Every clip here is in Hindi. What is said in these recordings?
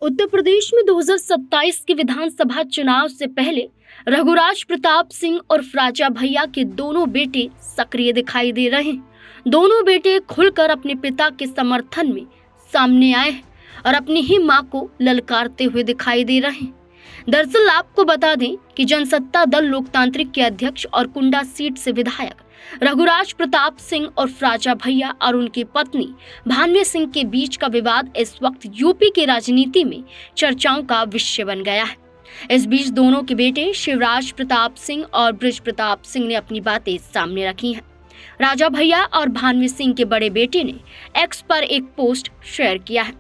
उत्तर प्रदेश में 2027 के विधानसभा चुनाव से पहले रघुराज प्रताप सिंह और राजा भैया के दोनों बेटे सक्रिय दिखाई दे रहे हैं। दोनों बेटे खुलकर अपने पिता के समर्थन में सामने आए हैं और अपनी ही मां को ललकारते हुए दिखाई दे रहे हैं। दरअसल आपको बता दें कि जनसत्ता दल लोकतांत्रिक के अध्यक्ष और कुंडा सीट से विधायक रघुराज प्रताप सिंह और राजा भैया और उनकी पत्नी भानवी सिंह के बीच का विवाद इस वक्त यूपी की राजनीति में चर्चाओं का विषय बन गया है। इस बीच दोनों के बेटे शिवराज प्रताप सिंह और ब्रिज प्रताप सिंह ने अपनी बातें सामने रखी हैं। राजा भैया और भानवी सिंह के बड़े बेटे ने एक्स पर एक पोस्ट शेयर किया है।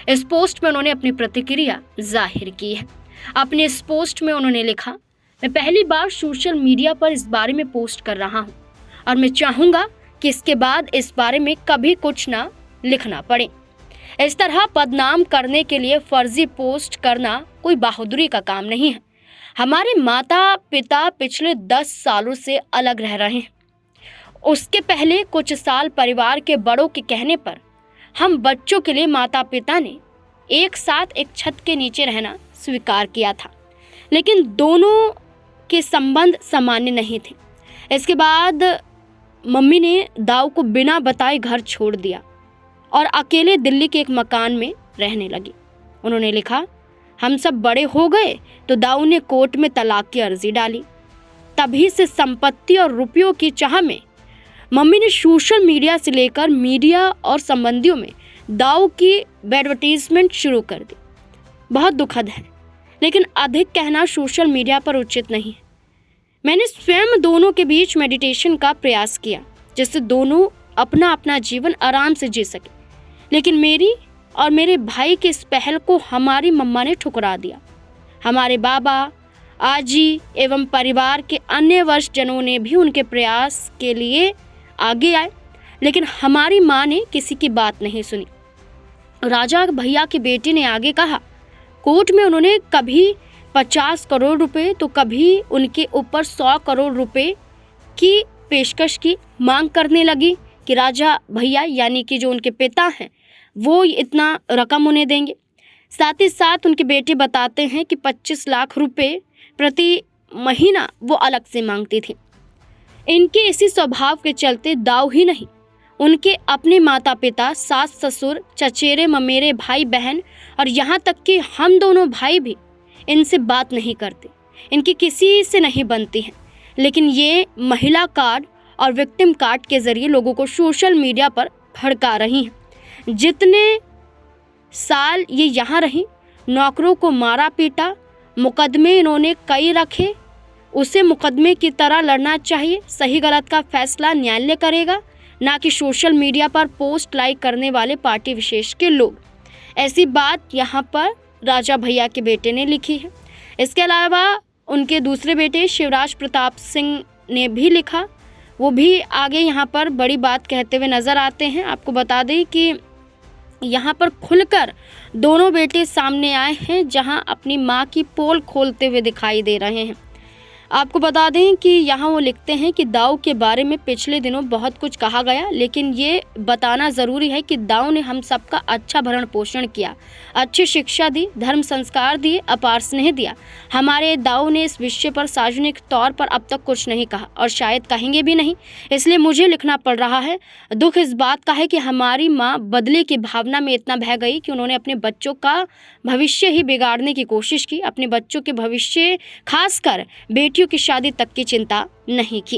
इस पोस्ट में उन्होंने अपनी प्रतिक्रिया जाहिर की है। अपने इस पोस्ट में उन्होंने लिखा, मैं पहली बार सोशल मीडिया पर इस बारे में पोस्ट कर रहा हूँ और मैं चाहूंगा कि इसके बाद इस बारे में कभी कुछ ना लिखना पड़े। इस तरह बदनाम करने के लिए फर्जी पोस्ट करना कोई बहादुरी का काम नहीं है। हमारे माता पिता पिछले 10 सालों से अलग रह रहे हैं। उसके पहले कुछ साल परिवार के बड़ों के कहने पर हम बच्चों के लिए माता पिता ने एक साथ एक छत के नीचे रहना स्वीकार किया था, लेकिन दोनों के संबंध सामान्य नहीं थे। इसके बाद मम्मी ने दाऊ को बिना बताए घर छोड़ दिया और अकेले दिल्ली के एक मकान में रहने लगी। उन्होंने लिखा, हम सब बड़े हो गए तो दाऊ ने कोर्ट में तलाक की अर्जी डाली। तभी से संपत्ति और रुपयों की चाह में मम्मी ने सोशल मीडिया से लेकर मीडिया और संबंधियों में दाऊ की एडवर्टीजमेंट शुरू कर दी। बहुत दुखद है, लेकिन अधिक कहना सोशल मीडिया पर उचित नहीं है। मैंने स्वयं दोनों के बीच मेडिटेशन का प्रयास किया, जिससे दोनों अपना अपना जीवन आराम से जी सके, लेकिन मेरी और मेरे भाई के इस पहल को हमारी मम्मा ने ठुकरा दिया। हमारे बाबा, आजी एवं परिवार के अन्य वरिष्ठजनों ने भी उनके प्रयास के लिए आगे आए, लेकिन हमारी माँ ने किसी की बात नहीं सुनी। राजा भैया के बेटे ने आगे कहा, कोर्ट में उन्होंने कभी 50 करोड़ रुपए तो कभी उनके ऊपर 100 करोड़ रुपए की पेशकश की मांग करने लगी कि राजा भैया यानी कि जो उनके पिता हैं वो इतना रकम उन्हें देंगे। साथ ही साथ उनके बेटे बताते हैं कि 25 लाख रुपए प्रति महीना वो अलग से मांगती थी। इनके इसी स्वभाव के चलते दाऊ ही नहीं, उनके अपने माता पिता, सास ससुर, चचेरे ममेरे भाई बहन और यहाँ तक कि हम दोनों भाई भी इनसे बात नहीं करते, इनकी किसी से नहीं बनती है। लेकिन ये महिला कार्ड और विक्टिम कार्ड के जरिए लोगों को सोशल मीडिया पर भड़का रही हैं। जितने साल ये यहाँ रही, नौकरों को मारा पीटा, मुकदमे इन्होंने कई रखे। उसे मुकदमे की तरह लड़ना चाहिए। सही गलत का फैसला न्यायालय करेगा, ना कि सोशल मीडिया पर पोस्ट लाइक करने वाले पार्टी विशेष के लोग। ऐसी बात यहाँ पर राजा भैया के बेटे ने लिखी है। इसके अलावा उनके दूसरे बेटे शिवराज प्रताप सिंह ने भी लिखा। वो भी आगे यहाँ पर बड़ी बात कहते हुए नज़र आते हैं। आपको बता दें कि यहाँ पर खुलकर दोनों बेटे सामने आए हैं, जहाँ अपनी माँ की पोल खोलते हुए दिखाई दे रहे हैं। आपको बता दें कि यहाँ वो लिखते हैं कि दाऊ के बारे में पिछले दिनों बहुत कुछ कहा गया, लेकिन ये बताना ज़रूरी है कि दाऊ ने हम सबका अच्छा भरण पोषण किया, अच्छी शिक्षा दी, धर्म संस्कार दिए, अपार स्नेह दिया। हमारे दाऊ ने इस विषय पर सार्वजनिक तौर पर अब तक कुछ नहीं कहा और शायद कहेंगे भी नहीं, इसलिए मुझे लिखना पड़ रहा है। दुख इस बात का है कि हमारी माँ बदले की भावना में इतना बह गई कि उन्होंने अपने बच्चों का भविष्य ही बिगाड़ने की कोशिश की। अपने बच्चों के भविष्य, खासकर बेटियों की शादी तक की चिंता नहीं की।